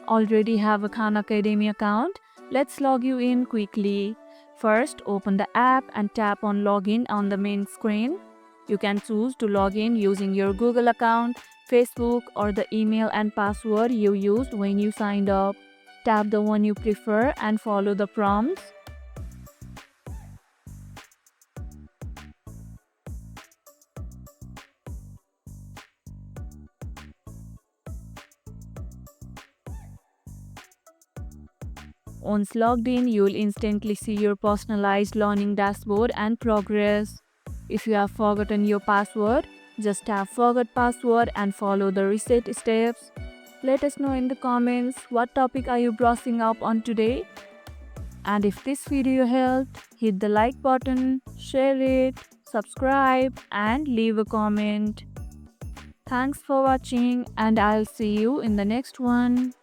Already have a Khan Academy account? Let's log you in quickly. First, open the app and tap on Login on the main screen. You can choose to log in using your Google account, Facebook, or the email and password you used when you signed up. Tap the one you prefer and follow the prompts. Once logged in, you'll instantly see your personalized learning dashboard and progress. If you have forgotten your password, just tap Forgot Password and follow the reset steps. Let us know in the comments what topic are you brushing up on today. And if this video helped, hit the like button, share it, subscribe, and leave a comment. Thanks for watching, and I'll see you in the next one.